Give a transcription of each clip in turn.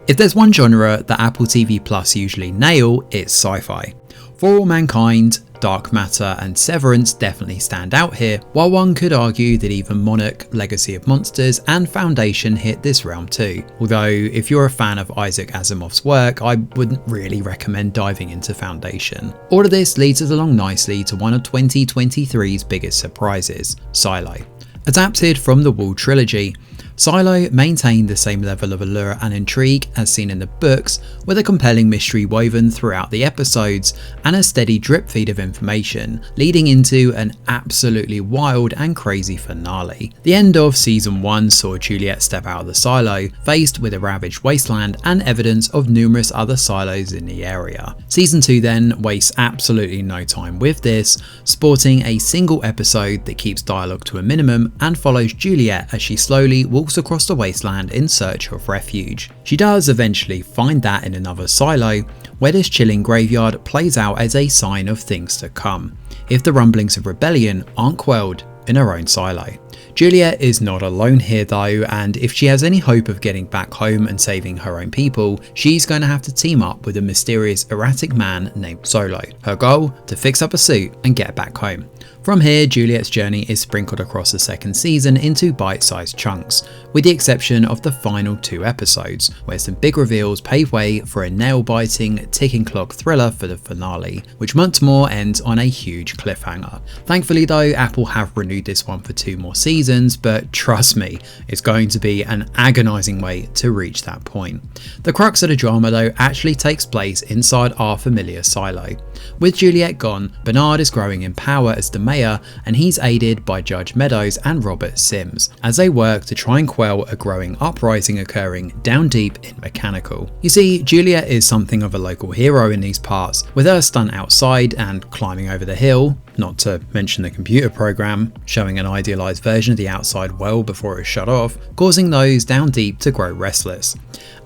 If there's one genre that Apple TV Plus usually nail, it's sci-fi. For All Mankind, Dark Matter and Severance definitely stand out here, while one could argue that even Monarch, Legacy of Monsters and Foundation hit this realm too. Although if you're a fan of Isaac Asimov's work, I wouldn't really recommend diving into Foundation. All of this leads us along nicely to one of 2023's biggest surprises, Silo. Adapted from the Wall trilogy, Silo maintained the same level of allure and intrigue as seen in the books, with a compelling mystery woven throughout the episodes and a steady drip feed of information, leading into an absolutely wild and crazy finale. The end of season 1 saw Juliet step out of the silo, faced with a ravaged wasteland and evidence of numerous other silos in the area. Season 2 then wastes absolutely no time with this, sporting a single episode that keeps dialogue to a minimum and follows Juliet as she slowly walks across the wasteland in search of refuge. She does eventually find that in another silo, where this chilling graveyard plays out as a sign of things to come, if the rumblings of rebellion aren't quelled in her own silo. Juliet is not alone here though, and if she has any hope of getting back home and saving her own people, she's going to have to team up with a mysterious erratic man named Solo. Her goal? To fix up a suit and get back home. From here, Juliet's journey is sprinkled across the second season into bite-sized chunks, with the exception of the final 2 episodes, where some big reveals pave way for a nail-biting, ticking clock thriller for the finale, which once more ends on a huge cliffhanger. Thankfully though, Apple have renewed this one for 2 more seasons, but trust me, it's going to be an agonising way to reach that point. The crux of the drama though actually takes place inside our familiar silo. With Juliet gone, Bernard is growing in power as the mayor, and he's aided by Judge Meadows and Robert Sims as they work to try and quell a growing uprising occurring down deep in Mechanical. You see, Juliet is something of a local hero in these parts, with her stunt outside and climbing over the hill, not to mention the computer program, showing an idealised version of the outside well before it was shut off, causing those down deep to grow restless.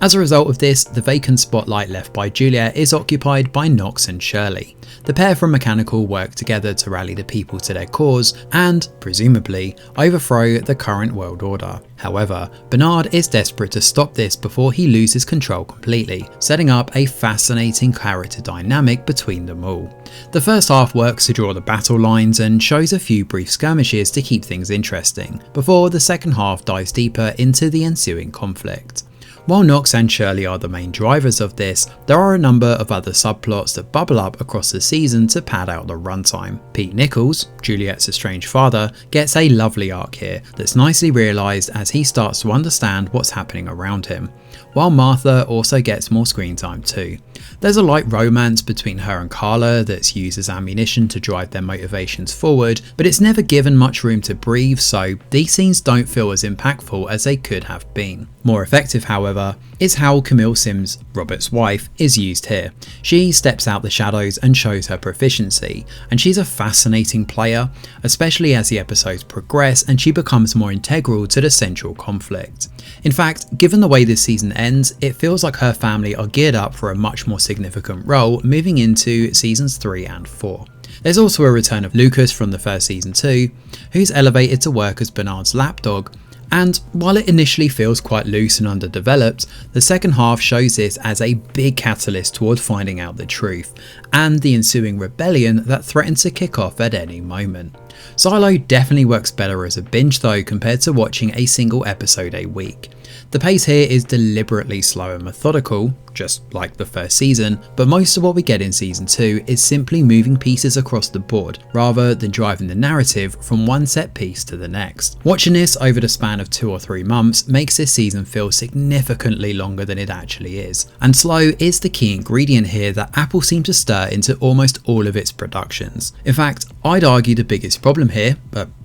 As a result of this, the vacant spotlight left by Juliet is occupied by Knox and Shirley. The pair from Mechanical work together to rally the people to their cause and, presumably, overthrow the current world order. However, Bernard is desperate to stop this before he loses control completely, setting up a fascinating character dynamic between them all. The first half works to draw the battle lines and shows a few brief skirmishes to keep things interesting, before the second half dives deeper into the ensuing conflict. While Knox and Shirley are the main drivers of this, there are a number of other subplots that bubble up across the season to pad out the runtime. Pete Nichols, Juliet's estranged father, gets a lovely arc here that's nicely realised as he starts to understand what's happening around him, while Martha also gets more screen time too. There's a light romance between her and Carla that's used as ammunition to drive their motivations forward, but it's never given much room to breathe, so these scenes don't feel as impactful as they could have been. More effective, however, is how Camille Sims, Robert's wife, is used here. She steps out the shadows and shows her proficiency, and she's a fascinating player, especially as the episodes progress and she becomes more integral to the central conflict. In fact, given the way this season ends, it feels like her family are geared up for a much more significant role moving into seasons 3 and 4. There's also a return of Lucas from the first season too, who's elevated to work as Bernard's lapdog, and while it initially feels quite loose and underdeveloped, the second half shows this as a big catalyst toward finding out the truth, and the ensuing rebellion that threatens to kick off at any moment. Silo definitely works better as a binge though compared to watching a single episode a week. The pace here is deliberately slow and methodical, just like the first season, but most of what we get in season 2 is simply moving pieces across the board, rather than driving the narrative from one set piece to the next. Watching this over the span of 2 or 3 months makes this season feel significantly longer than it actually is, and slow is the key ingredient here that Apple seem to stir into almost all of its productions. In fact, I'd argue the biggest problem here,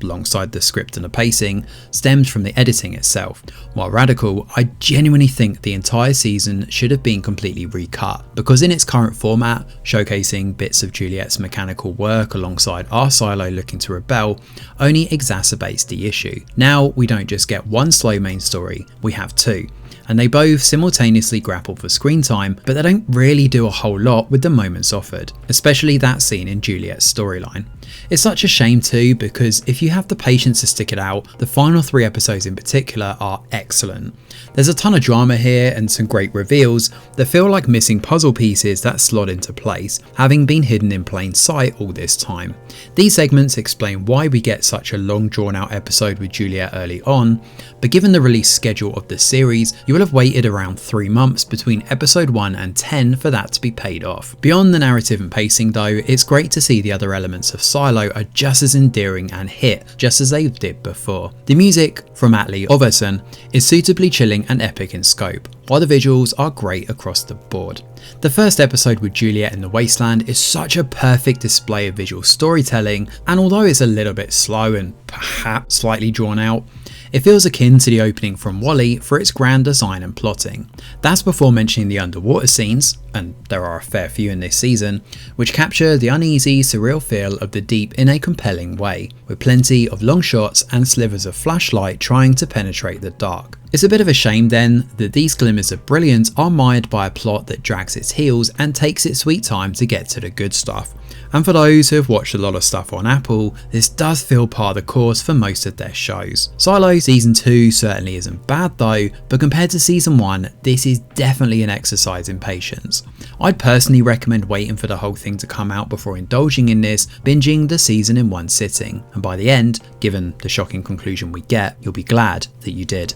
alongside the script and the pacing, stems from the editing itself. While radical, I genuinely think the entire season should have been completely recut, because in its current format, showcasing bits of Juliet's mechanical work alongside our silo looking to rebel only exacerbates the issue. Now we don't just get one slow main story, we have 2. And they both simultaneously grapple for screen time, but they don't really do a whole lot with the moments offered, especially that scene in Juliet's storyline. It's such a shame too, because if you have the patience to stick it out, the final 3 episodes in particular are excellent. There's a ton of drama here and some great reveals that feel like missing puzzle pieces that slot into place, having been hidden in plain sight all this time. These segments explain why we get such a long drawn out episode with Juliet early on, but given the release schedule of the series, you will have waited around 3 months between episode 1 and 10 for that to be paid off. Beyond the narrative and pacing though, it's great to see the other elements of Silo are just as endearing and hit just as they did before. The music from Atle Oversson is suitably chilling and epic in scope, while the visuals are great across the board. The first episode with Juliet in the Wasteland is such a perfect display of visual storytelling, and although it's a little bit slow and perhaps slightly drawn out, it feels akin to the opening from WALL-E for its grand design and plotting. That's before mentioning the underwater scenes, and there are a fair few in this season, which capture the uneasy, surreal feel of the deep in a compelling way, with plenty of long shots and slivers of flashlight trying to penetrate the dark. It's a bit of a shame then that these glimmers of brilliance are mired by a plot that drags its heels and takes its sweet time to get to the good stuff. And for those who have watched a lot of stuff on Apple, this does feel par the course for most of their shows. Silo Season 2 certainly isn't bad though, but compared to Season 1, this is definitely an exercise in patience. I'd personally recommend waiting for the whole thing to come out before indulging in this, binging the season in one sitting, and by the end, given the shocking conclusion we get, you'll be glad that you did.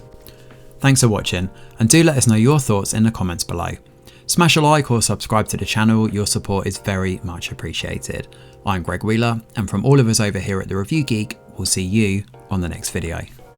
Thanks for watching, and do let us know your thoughts in the comments below. Smash a like or subscribe to the channel, your support is very much appreciated. I'm Greg Wheeler, and from all of us over here at The Review Geek, we'll see you on the next video.